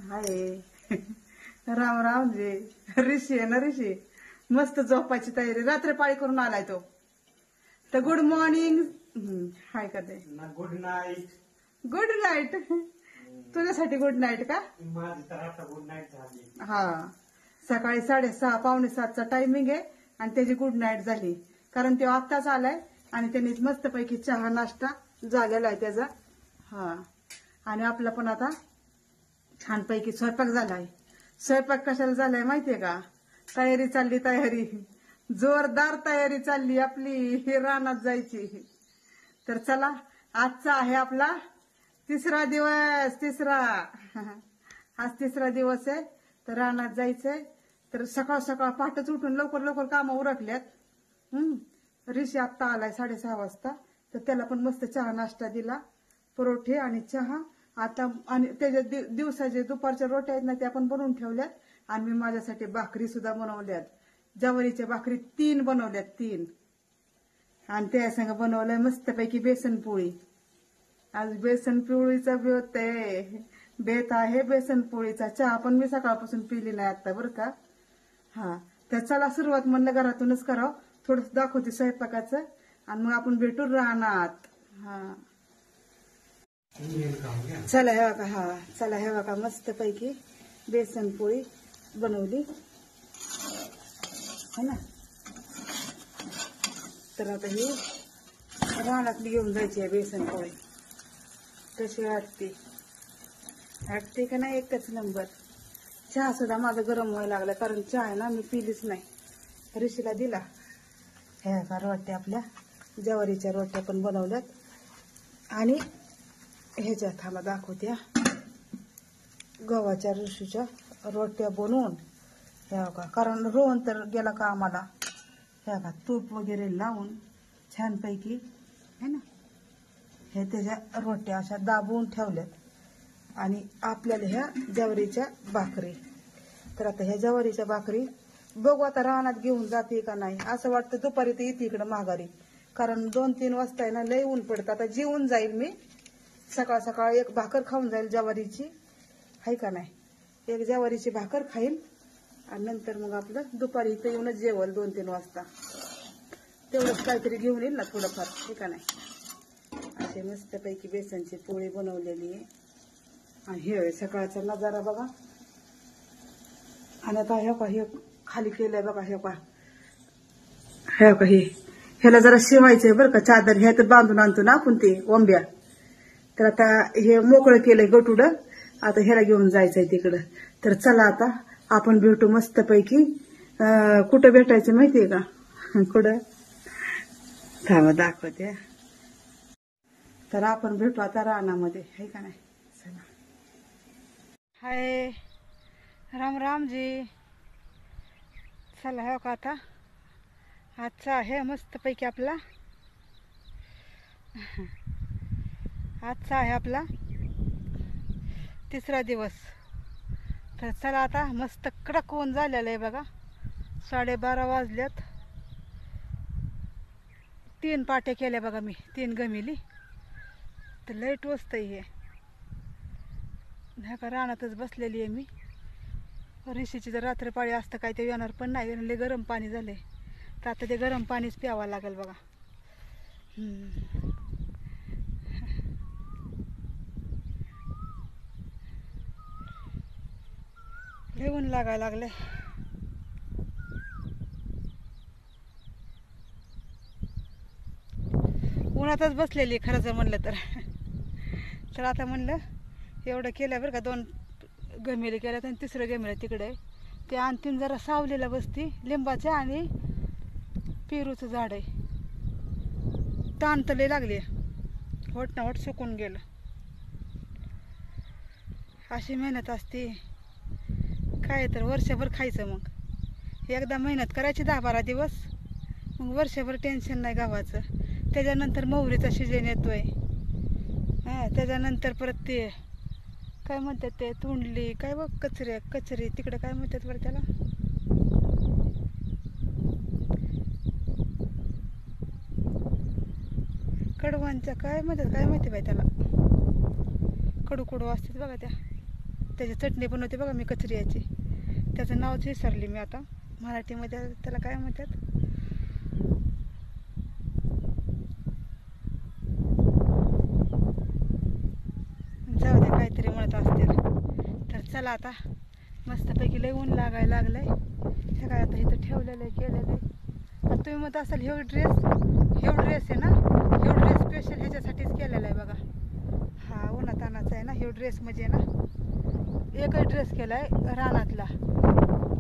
हाय राम राम जी. ऋषी आहे ना ऋषी. मस्त झोपायची तयारी. रात्री पाळी करून आलाय तो. तर गुड मॉर्निंग. हाय करते. Good night. Good night. तुझ्यासाठी गुड नाईट का? माझी तर आता गुड नाईट झाली. हा, सकाळी 6:30 पावणे 7चा टायमिंग आहे आणि त्याची गुड नाईट झाली. कारण तो आत्ताच आलाय आणि त्यांनी मस्तपैकी चहा नाश्ता झालेला आहे त्याचा. हा, आणि आपला पण आता छानपैकी स्वयंपाक झालाय. स्वयंपाक कशाला झालाय माहितीये का? तयारी चालली, तयारी जोरदार तयारी चालली आपली रानात जायची. तर चला, आजचा आहे आपला तिसरा दिवस. आज तिसरा दिवस आहे. तर रानात जायचंय. तर सकाळ सकाळ पहाटच उठून लवकर लवकर कामं उरकल्यात. ऋषी आत्ता आलाय 6:30 वाजता. तर त्याला पण मस्त चहा नाश्ता दिला, परोठे आणि चहा. आता आणि त्याच्या दिवसाचे दुपारच्या रोट्या आहेत ना, त्या पण बनवून ठेवल्यात. आणि मी माझ्यासाठी भाकरी सुद्धा बनवल्यात. ज्वारीच्या भाकरी 3 बनवल्यात, 3. आणि त्या संग बनवलंय मस्तपैकी बेसन पोळी. आज बेसन पोळीचा बेत आहे बेसन पोळीचा. चहा पण मी सकाळपासून पिली नाही आता बरं का. हा, तर चला सुरुवात म्हणलं घरातूनच करावं. थोडस दाखवते स्वयंपाकाचं आणि मग आपण भेटू रानात. हा, चला हे बघा. हा, चला हे बघा मस्तपैकी बेसन पोळी बनवली है ना. तर आता ही रानातली घेऊन जायची आहे बेसन पोळी. कशी वाटते का नाही? एकच नंबर. चहा सुद्धा माझा गरम व्हायला लागला, कारण चहा आहे ना मी पिलीच नाही. ऋषीला दिला. ह्या रोट्या आपल्या ज्वारीच्या रोट्या पण बनवल्यात. आणि ह्याच्या थांबा दाखवत्या गव्हाच्या ऋषीच्या रोट्या बनवून. ह्या का, कारण रोहन तर गेला का आम्हाला. ह्या का, तूप वगैरे लावून छानपैकी है ना. हे त्याच्या रोट्या अशा दाबून ठेवल्यात. आणि आपल्याला ह्या ज्वारीच्या भाकरी. तर आता ह्या ज्वारीच्या भाकरी बघू आता रानात घेऊन जाते का नाही. असं वाटतं दुपारी तर येते इकडं माघारी, कारण 2-3 वाजता आहे ना लय ऊन पडतं. आता जेवून जाईल मी. सकाळ सकाळ एक भाकर खाऊन जाईल ज्वारीची, हाय का नाही. एक ज्वारीची भाकर खाईल आणि नंतर मग आपलं दुपारी इथं येऊनच जेवल 2-3 वाजता. तेवढंच काहीतरी घेऊन येईल ना थोडंफार, हाय का नाही. असे मस्तपैकी बेसनची पोळी बनवलेली आहे. आणि हे सकाळचा नजारा बघा. आणि आता हे खाली केलंय बघा. हे ह्याला जरा शिवायचंय बरं का चादर. ह्यात बांधून आणतो ना आपण ते ओंब्या. तर आता हे मोकळं केलंय गटुड. आता ह्याला घेऊन जायचंय तिकडं. तर चला आता आपण भेटू मस्तपैकी. कुठं भेटायचं माहितीये का? कुठं थांबा दाखवते. तर आपण भेटू आता रानामध्ये, है का नाही. चला. हाय राम राम जी. चला हो का, आता आजचा आहे मस्तपैकी आपला. आजचा आहे आपला तिसरा दिवस. तर चला आता मस्त कडक ऊन झालेलं आहे बघा. 12:30 वाजल्यात. 3 पाट्या केल्या बघा मी, 3 गमिली. तर लय टोचतंय हे. ह्या का रानातच बसलेली आहे मी. ऋषीची जर रात्रपाळी असतं काय ते येणार पण नाही. लय गरम पाणी झालंय. तर आता ते गरम पाणीच प्यावं लागेल बघा. लय ऊन लागायला लागलंय. उन्हातच बसलेली खरं जर म्हणलं तर. तर आता म्हणलं एवढं केलं बरं का. 2 गमिले केल्यात आणि 3रं गमिलं तिकडे आहे. ते अंतिम जरा सावलीला बसती. लिंबाच्या आणि पेरूचं झाड आहे. ताण तर लय लागली. होट ना होट सुकून गेलं. अशी मेहनत असते काय. तर वर्षभर खायचं. मग एकदा मेहनत करायची 10-12 दिवस. मग वर्षभर टेन्शन नाही गव्हाचं. त्याच्यानंतर मोहरीचा सीजन येतोय. त्याच्यानंतर परत ते काय म्हणतात ते तुंडली काय बघ कचरी तिकडे काय म्हणतात बरं त्याला. कडवांच्या काय म्हणतात काय माहिती बाई त्याला. कडू कडू असते बघा त्या. त्याची चटणी बनवते बघा मी कचरियाची. त्याचं नावच विसरली मी आता मराठीमध्ये. त्याला काय म्हणतात? जाऊ दे, काहीतरी म्हणत असतील. तर चला आता मस्तपैकी लय ऊन लागायला लागलंय. हे काय आता इथं ठेवलेलं आहे, केलेलं आहे. आता तुम्ही म्हणत असाल हे ड्रेस आहे ना, हे ड्रेस स्पेशल ह्याच्यासाठीच केलेला आहे बघा. हा उन्हातानाचा आहे ना. हे ड्रेस म्हणजे ना एकच ड्रेस केला आहे रानातला.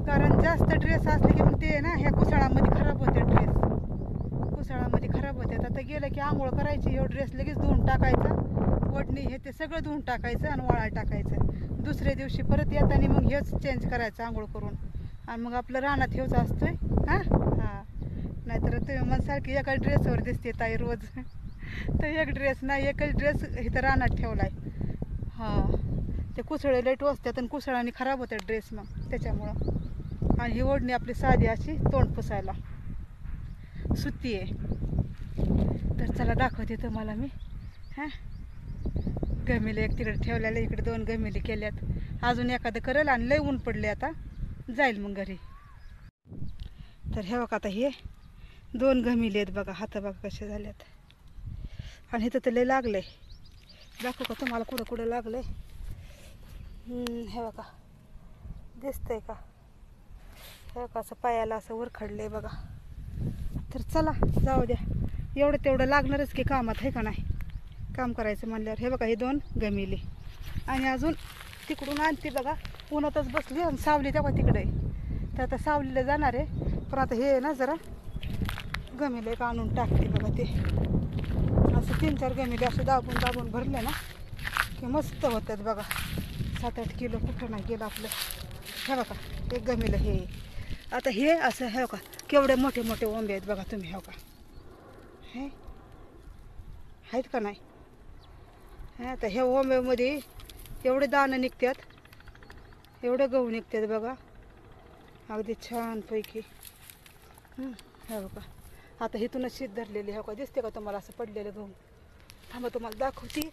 कारण जास्त ड्रेस असले की मग ते ना ह्या कुसाळामध्ये खराब होते. ड्रेस कुसाळामध्ये खराब होते. आता गेलं की आंघोळ करायची, हे ड्रेस लगेच धुवून टाकायचा. वडणी हे ते सगळं धुवून टाकायचं आणि वाळा टाकायचं. दुसऱ्या दिवशी परत येताना मग हेच चेंज करायचं आंघोळ करून. आणि मग आपलं रानात हेच असतोय. हां हां, नाहीतर तुम्ही मग सारखी एका ड्रेसवर दिसते ताई रोज. तर एक ड्रेस नाही, एकच ड्रेस इथं रानात ठेवला आहे. हां, ते कुसळे लय टोचतात आणि कुसळाने खराब होतात ड्रेस मग त्याच्यामुळं. आणि ही ओढणी आपली साधी अशी तोंड पुसायला सुती आहे. तर चला दाखवते तुम्हाला मी. हां, गमिले एक तिकडे ठेवलेलं, इकडे 2 गमिले केल्यात. अजून एखादं करेल आणि लय ऊन पडले आता जाईल मग घरी. तर हे बघा आता हे 2 गमिले आहेत बघा. हात बघा कसे झालेत. आणि इथं तर लय लागलंय. दाखवू का तुम्हाला कुठं कुठं लागलंय? हे बघा दिसतंय का? हे बघा असं पायाला असं वरखडलंय बघा. तर चला जाऊ द्या, एवढं तेवढं लागणारच की कामात, आहे का नाही? काम करायचं म्हणल्यावर. हे बघा हे 2 गमिले. आणि अजून तिकडून आणते बघा. उन्हातच बसली आणि सावली तेव्हा तिकडे. तर आता सावलीला जाणार आहे. पण आता हे ना जरा गमिले एक आणून टाकते बघा. ते असं 3-4 गमिले असे दाबून भरले ना की मस्त होतात बघा. 7-8 किलो कुठं नाही गेलं आपलं. हे बघा एक गमिलं हे. आता हे असं हे बघा केवढे मोठे मोठे ओंबे आहेत बघा तुम्ही. हे बघा हे आहेत का नाही? हां, आता ह्या ओंब्यामध्ये एवढे दाणं निघतात, एवढे गहू निघतात बघा अगदी छानपैकी. हे बघा आता इथूनच शीत धरलेली. हे बघा दिसते का तुम्हाला असं पडलेलं गहू? थांबा तुम्हाला दाखवते.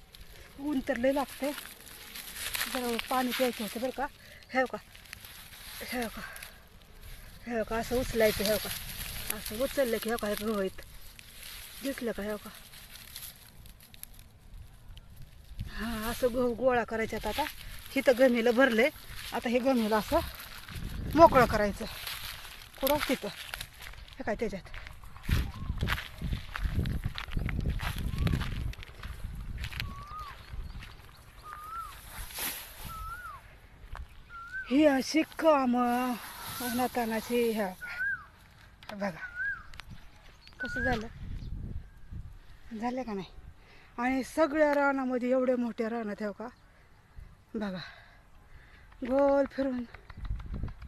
ऊन तर लय लागते. जरा पाणी प्यायचं होतं बरं का. हे बघा हे बघा हे बघा असं उचलायचं. हे बघा असं उचललं की हे बघा गहू आहेत. दिसलं का? हे बघा हां, असं गहू गोळा करायच्यात. आता इथं गमीला भरले. आता हे गमीला असं मोकळं करायचं. कुठं तिथं हे काय त्याच्यात. ही अशी कामं उन्हातानाची. ह्या बघा कसं झालं का नाही? आणि सगळ्या रानामध्ये एवढ्या मोठ्या रानात हे का बघा. गोल फिरून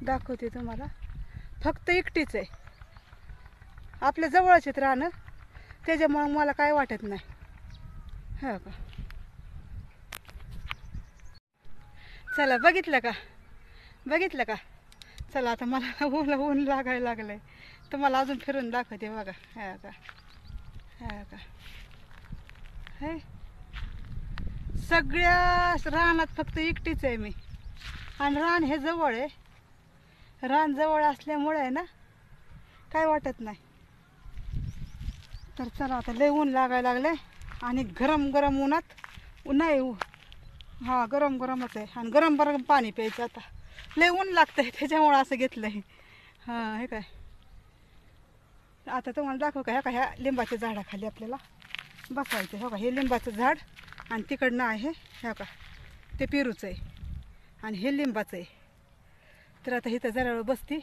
दाखवते तुम्हाला. फक्त एकटीच आहे आपल्या जवळच आहेत रानं, त्याच्यामुळं मला काय वाटत नाही. हो का? चला बघितलं का? चला आता मला ऊन लागायला लागलंय. तुम्हाला अजून फिरून दाखवते बघा. हे का हे सगळ्या रानात फक्त एकटीच आहे मी. आणि रान हे जवळ आहे. रान जवळ असल्यामुळे आहे ना काय वाटत नाही. तर चला आता लय ऊन लागायला लागले. आणि गरम गरम उन्हात नाही. हां गरम गरमच आहे. आणि गरम गरम पाणी प्यायचं. आता लय ऊन लागतंय त्याच्यामुळं असं घेतलं आहे. हां हे काय आता तुम्हाला दाखवू का? ह्या लिंबाच्या झाडाखाली आपल्याला बसायचं. हो का हे लिंबाचं झाड आणि तिकडनं आहे ह्या का ते पेरूचं आहे आणि हे लिंबाचं आहे. तर आता इथं जरा वेळ बसती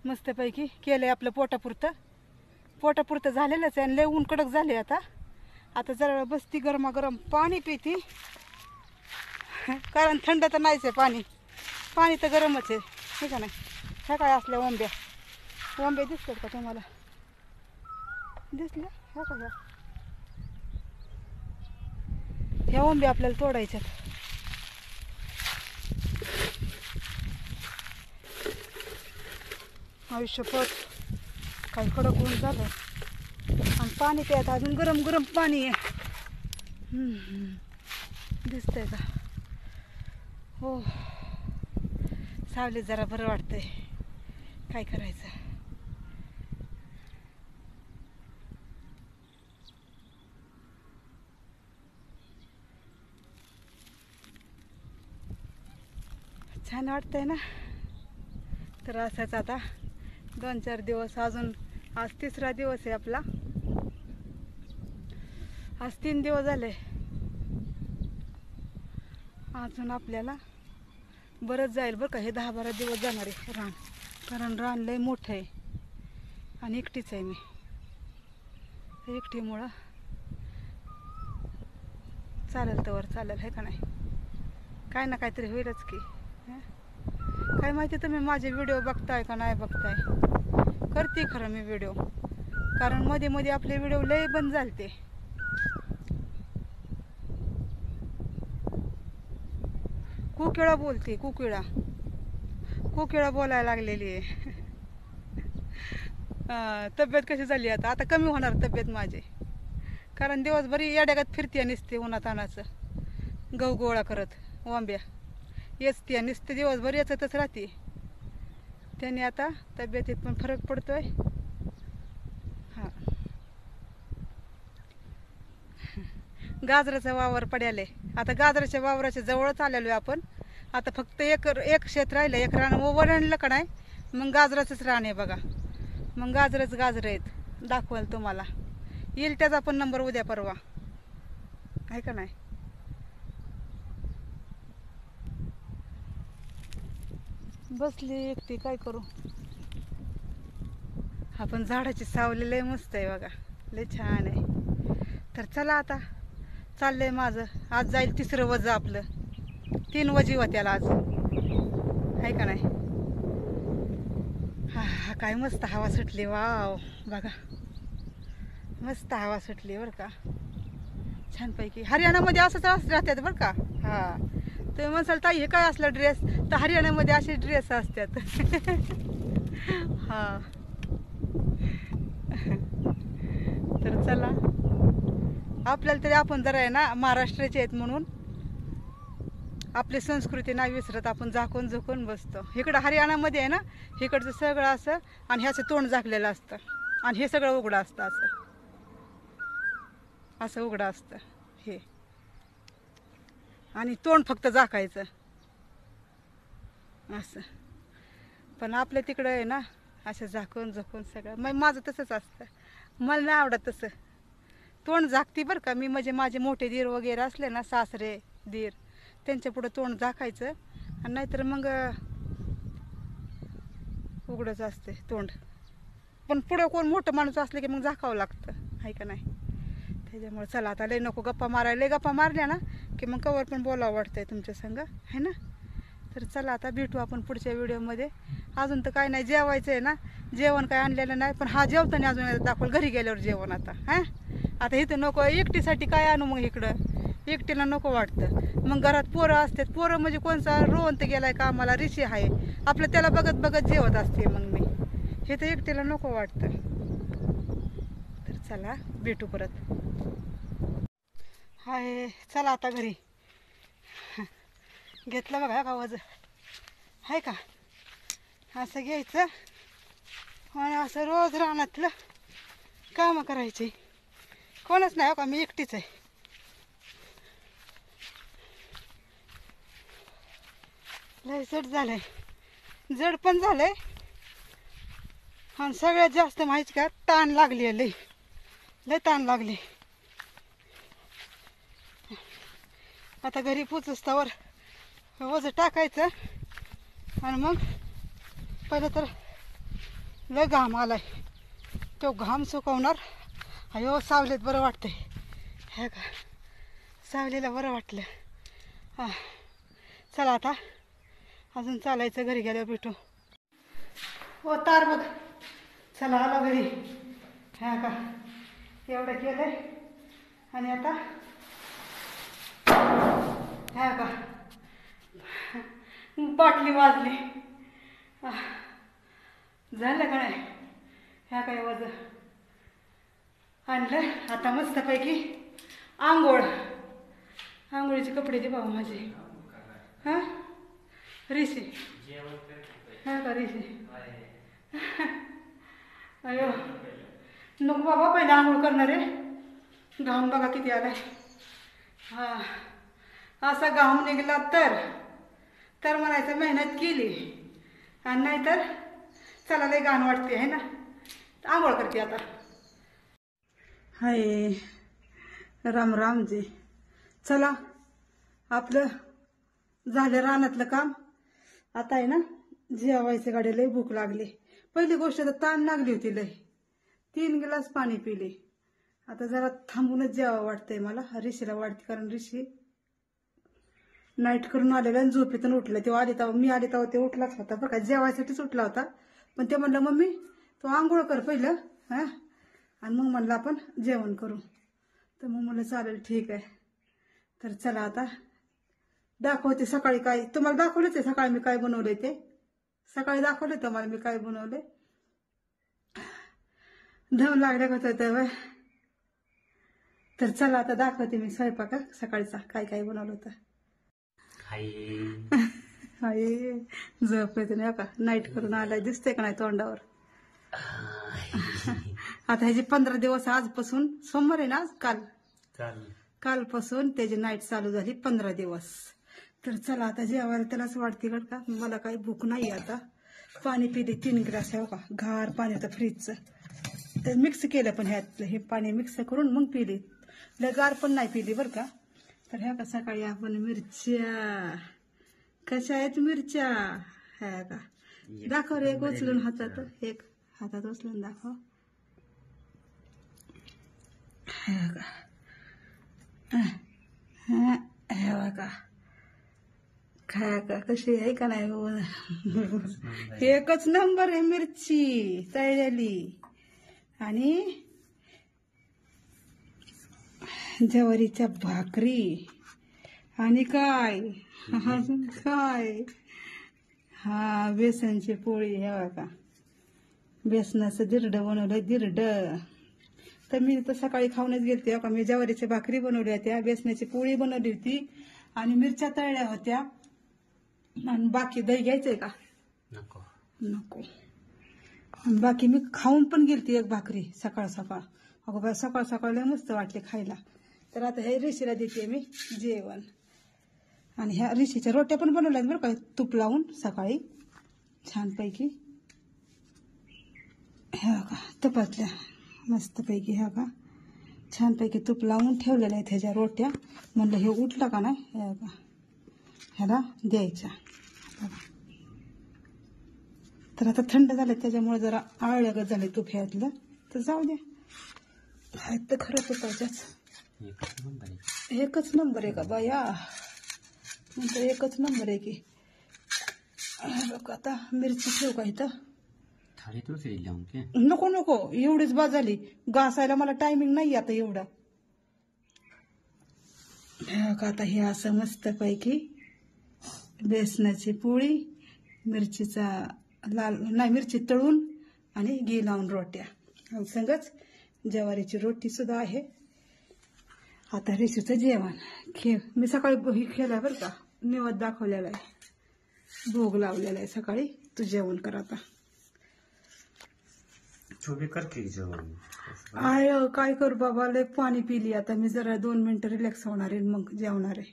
मस्तपैकी. केलं आहे आपलं पोटापुरतं झालेलंच आहे. आणि लय ऊन कडक झाले. आता जरा वेळ बसती, गरमागरम पाणी पिती. कारण थंड तर नाहीच आहे पाणी तर गरमच आहे. ठीक आहे नाही? ह्या काय असल्या ओंब्या दिसतात का तुम्हाला? दिसल्या ह्या का? ह्या ओंब्या आपल्याला तोडायच्यात. आयुष्यपट काही कडक ऊन झालं. आणि पाणी प्यायचं अजून गरम गरम पाणी आहे. दिसतंय का? हो सावलीत जरा बरं वाटतंय. काय करायचं. छान वाटतंय ना. तर असंच आता 2-4 दिवस अजून. आज 3रा दिवस आहे आपला. आज 3 दिवस झाले. अजून आपल्याला बरंच जाईल बरं का. हे 10-12 दिवस जाणार आहे रान. कारण रान लय मोठं आहे आणि एकटीच आहे मी. एकटीमुळं चालेल तवर चालेल आहे का नाही. काय ना काहीतरी होईलच की. काय माहिती तुम्ही माझे व्हिडिओ बघताय का नाही बघताय. करते खरं मी व्हिडिओ. कारण मध्ये मध्ये आपले व्हिडिओ लय बंद झालते. कुकिळा बोलते. कुकिळा बोलायला लागलेली आहे. तब्येत कशी झाली आता. आता कमी होणार तब्येत माझी. कारण दिवसभर येड्यागत फिरते नुसते उन्हातानाचं. गहू गोळा करत वांब्या येचते नुसते दिवसभर याचतच राहते. त्याने आता तब्येतीत पण फरक पडतोय. हां गाजराचा वावर पड्याले. आता गाजराच्या वावराच्या जवळच आलेलो आहे आपण. आता फक्त एक शेत राहिलं. एक रान वरणलं का नाही मग गाजराचंच रान आहे बघा. मग गाजर आहेत. दाखवाल तुम्हाला. येईल त्याचा पण नंबर उद्या परवा आहे का नाही. बसली एकटी काय करू. आपण झाडाची सावली लय मस्त आहे बघा. लय छान आहे. तर चला आता चाललंय माझं. आज जाईल 3रं वज आपलं. 3 वजी होत्याला आज आहे का नाही. हा काय मस्त हवा सुटली. वाव बघा मस्त हवा सुटली बरं का. छानपैकी. हरियाणामध्ये असंच राहतात बरं का. हा तुम्ही म्हणसाल ताई हे काय असलं ड्रेस. तर हरियाणामध्ये असे ड्रेस असतात. हा तर चला आपल्याला तरी आपण जरा आहे ना महाराष्ट्राचे आहेत म्हणून आपली संस्कृती नाही विसरत. आपण झाकून झुकून बसतो. इकडं हरियाणामध्ये आहे ना इकडचं सगळं असं आणि ह्याचं तोंड झाकलेलं असतं आणि हे सगळं उघडं असतं. असं उघडं असतं हे आणि तोंड फक्त झाकायचं असं. पण आपल्या तिकडं आहे ना असं झाकून झुकून सगळं. मग माझं तसंच असतं. मला नाही आवडत तसं. तोंड झाकते बरं का मी. म्हणजे माझे मोठे दीर वगैरे असले ना सासरे दीर त्यांच्या पुढं तोंड झाकायचं आणि नाहीतर मग उघडंच असते तोंड. पण पुढं कोण मोठं माणूस असले की मग झाकावं लागतं आहे का नाही. त्याच्यामुळे चला आता लय नको गप्पा मारायला. लय गप्पा मारल्या ना की मग कवर पण बोलावं वाटतंय तुमच्या संग आहे ना. तर चला आता भेटू आपण पुढच्या व्हिडिओमध्ये. अजून तर काय नाही जेवायचं आहे ना. जेवण काय आणलेलं नाही पण हा जेवताना अजून दाखवलं घरी गेल्यावर जेवण. आता आता इथं नको. एकटीसाठी काय आणू मग इकडं. एकटीला नको वाटतं. मग घरात पोरं असतात. पोरं म्हणजे कोणचा रोवंत गेलाय का आम्हाला ऋषी आहे आपलं त्याला बघत बघत जेवत असते मग मी. हे तर एकटीला नको वाटतं. तर चला भेटू परत. हाय चला आता घरी. घेतलं बघा का वज आहे का. असं घ्यायचं आणि असं रोज रानातलं कामं करायची. कोणच नाही हो का मी एकटीच आहे. लय जड झालंय. जड पण झालंय आणि सगळ्यात जास्त माहिती का ताण लागली आहे. लय ताण लागली. आता घरी पोचस्तवर वज टाकायचं आणि मग पहिलं तर लय घाम आलाय. तो घाम सुकवणार. अयो सावलीत बरं वाटतंय हे का. सावलीला बरं वाटलं. हां चला आता अजून चालायचं. घरी गेल्यावर भेटू. हो तार बघ. चला आलो घरी. ह्या का एवढं केलंय आणि आता ह्या का बाटली वाजली. झालं का नाही. ह्या काय वजन आणलं. आता मस्तपैकी आंघोळीचे कपडे दे बाबा माझे. हां ऋषी हा का ऋषी अयो नको बाबा पहिले आंघोळ करणार आहे घाम बघा किती आलाय हा असा घाम निघला तर म्हणायचं मेहनत केली आणि नाहीतर चला लय घाण वाटते आहे ना आंघोळ करते आता हाय राम रामजी चला आपलं झालं रानातलं काम आता आहे ना जेवायचं गाडी लय भूक लागली पहिली गोष्ट तर ताण लागली होती लय 3 गिलास पाणी पिले आता जरा थांबूनच जेवावं वाटतंय मला ऋषीला वाटते कारण ऋषी नाईट करून आलेला आणि झोपेतून उठला तेव्हा आले तेव्हा मी आले तेव्हा ते उठलाच होता बरं का जेवायसाठीच उठला होता पण ते म्हणलं मम्मी तू आंघोळ कर पहिलं हा आणि मग म्हणलं आपण जेवण करू तर मग म्हणलं चालेल ठीक आहे तर चला आता दाखवते सकाळी काय तुम्हाला दाखवलं ते सकाळी मी काय बनवलंय ते सकाळी दाखवले तुम्हाला मी काय बनवले धम लागल्या होत तेव्हा तर चला आता दाखवते मी स्वयंपाक सकाळचा काय काय बनवलं होतं हाय झोप येते नाही का नाईट करून आलाय दिसते का नाही तोंडावर आता ह्याचे 15 दिवस आजपासून सोमवार आहे ना आज कालपासून त्याची नाईट चालू झाली 15 दिवस तर चला आता जेवायला त्यालाच वाटते का मला काही भूक नाही आता पाणी पिले 3 ग्लास आहे का गार पाणी होतं फ्रीजचं तर मिक्स केलं पण ह्यातलं हे पाणी मिक्स करून मग पिले लय गार पण नाही पिली बरं का तर ह्या का सकाळी आपण मिरच्या कशा आहेत मिरच्या ह्या का दाखव रे एक उचलून हातात एक हातात उचलून दाखव ह्या का खाया का कशी आहे का नाही एकच नंबर आहे मिरची तळलेली आणि ज्वारीच्या भाकरी आणि काय हा बेसनची पोळी हे का बेसनाचं दिरडं बनवलं दिरडं तर मी तर सकाळी खाऊनच गेलते का मी ज्वारीच्या भाकरी बनवल्या होत्या बेसनाची पोळी बनवली होती आणि मिरच्या तळल्या होत्या आणि बाकी दही घ्यायचंय का नको बाकी मी खाऊन पण गेलती एक भाकरी सकाळ अगो बा सकाळ लय मस्त वाटले खायला तर आता हे ऋषीला देते मी जेवण आणि ह्या ऋषीच्या रोट्या पण बनवल्यात बरं का तूप लावून सकाळी छानपैकी ह्या का तुपातल्या मस्तपैकी ह्या का छानपैकी तूप लावून ठेवलेल्या आहेत ह्याच्या रोट्या म्हणलं हे उठलं का नाही ह्या का ह्याला द्यायच्या तर आता थंड झाले त्याच्यामुळे जरा आळगत झाले तूप ह्यातलं तर जाऊ द्या आहेत तर खरं तुपाच्याच एकच नंबर आहे का बाया नंतर एकच नंबर आहे की आता मिरची ठेवू का इथं नको एवढीच बाद झाली घासायला मला टायमिंग नाही आता एवढा आता हे असं मस्त पैकी बेसनाची पोळी मिरचीचा लाल नाही मिरची तळून आणि घी लावून रोट्या संगच ज्वारीची रोटी सुद्धा आहे आता ऋषीचं जेवण मी सकाळी केलंय बरं का निवद दाखवलेला आहे भोग लावलेला आहे सकाळी तू जेवण कर आता आय काय करू बाबा लय पाणी पिली आता मी जरा 2 मिनिटं रिलॅक्स होणार आहे मग जेवणार आहे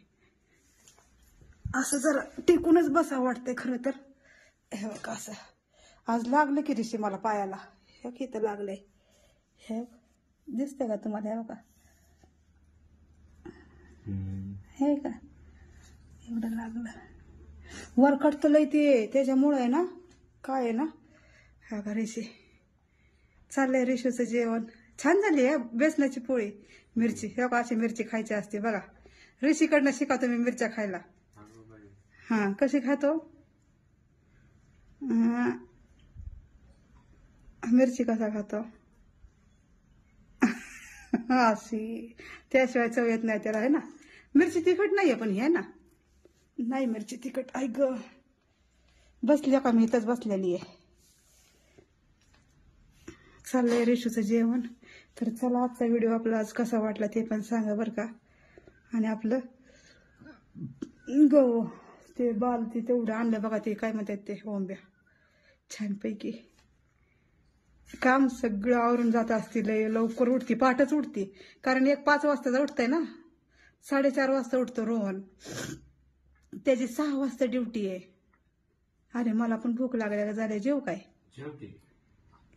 असं जरा टिकूनच बसा वाटतंय खरं तर हे बघा असं आज लागलं की ऋषी मला पायाला हे किती लागलंय हे दिसतंय का तुम्हाला हे बघा हे का एवढं लागलं वरकट तर लय ते त्याच्यामुळे आहे ना काय आहे ना हा का ऋषी चाललंय ऋषीचं जेवण छान झाली आहे बेसनाची पोळी मिरची हे बघा अशी मिरची खायची असते बघा ऋषीकडनं शिकवतो मी मिरच्या खायला हा कशी खातो मिरची कसा खातो अशी त्याशिवाय चव येत नाही त्याला आहे ना मिरची तिखट नाहीये पण ही आहे ना नाही मिरची तिखट ऐक ग बसली का मी इथंच बसलेली आहे चाललंय ऋषूचं जेवण तर चला आजचा व्हिडिओ आपला आज कसा वाटला ते पण सांगा बरं का आणि आपलं गो ते बाल ते तेवढं आणलं बघा, ते काय म्हणतात ते ओंब्या छानपैकी. काम सगळं आवरून जात असतील, लवकर उठती, पहाटच उठती, कारण 5 वाजता उठतंय ना, 4:30 वाजता उठतो रोहन, त्याची 6 वाजता ड्युटी आहे. अरे मला पण भूक लागल्या झाल्या, जेव काय?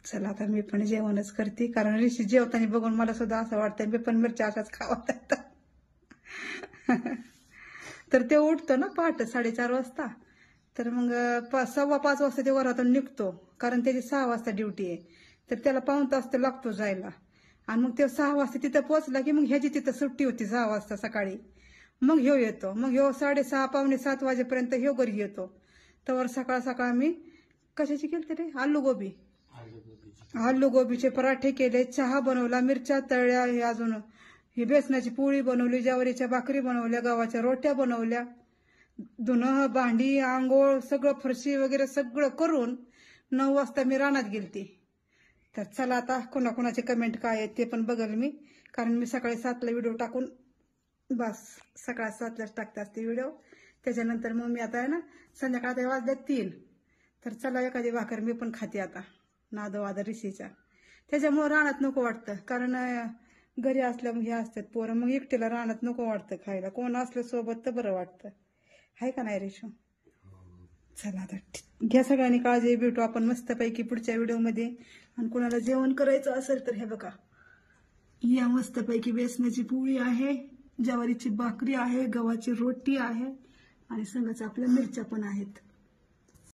चला आता मी पण जेवणच करते, कारण ऋषी जेवताना बघून मला सुद्धा असं वाटतंय मी पण मिरच्या अशाच खावा. तर ते उठतो ना पहाटे 4:30 वाजता, तर मग 4:15 वाजता ते वरातून निघतो, कारण त्याची 6 वाजता ड्युटी आहे. तर त्याला पाऊण तास तर लागतो जायला, आणि मग ते 6 वाजता तिथं पोहोचला की मग ह्याची तिथं सुट्टी होती 6 वाजता सकाळी. मग ह्यो येतो, मग ह्यो 6:30 पावणे 7 वाजेपर्यंत ह्यो घरी येतो. तर सकाळ सकाळ मी कशाची केली रे, आलू गोबीचे पराठे केले, चहा बनवला, मिरच्या तळल्या, हे अजून ही बेसनाची पोळी बनवली, ज्वारीच्या भाकरी बनवल्या, गव्हाच्या रोट्या बनवल्या, धुणं भांडी आंघोळ सगळं फरशी वगैरे सगळं करून 9 वाजता मी रानात गेलती. तर चला आता कोणाकोणाचे कमेंट काय आहेत ते पण बघल मी, कारण मी सकाळी 7ला व्हिडिओ टाकून बस सकाळी 7लाच टाकते असते व्हिडिओ. त्याच्यानंतर मग मी आता आहे ना संध्याकाळी वाजले 3, तर चला एखादी भाकर मी पण खाते आता नादवाद ऋषीच्या. त्याच्यामुळे रानात नको वाटतं, कारण घरी असल्या मग हे असतात पोरं, मग एकटीला रानात नको वाटतं खायला, कोण असलं सोबत तर बरं वाटतं, आहे का नाही ऋषू? चला आता घ्या सगळ्यांनी काळजी, भेटू आपण मस्तपैकी पुढच्या व्हिडिओमध्ये. आणि कोणाला जेवण करायचं असेल तर हे बघा, या मस्तपैकी बेसनाची पोळी आहे, ज्वारीची भाकरी आहे, गव्हाची रोटी आहे, आणि संगच आपल्या मिरच्या पण आहेत.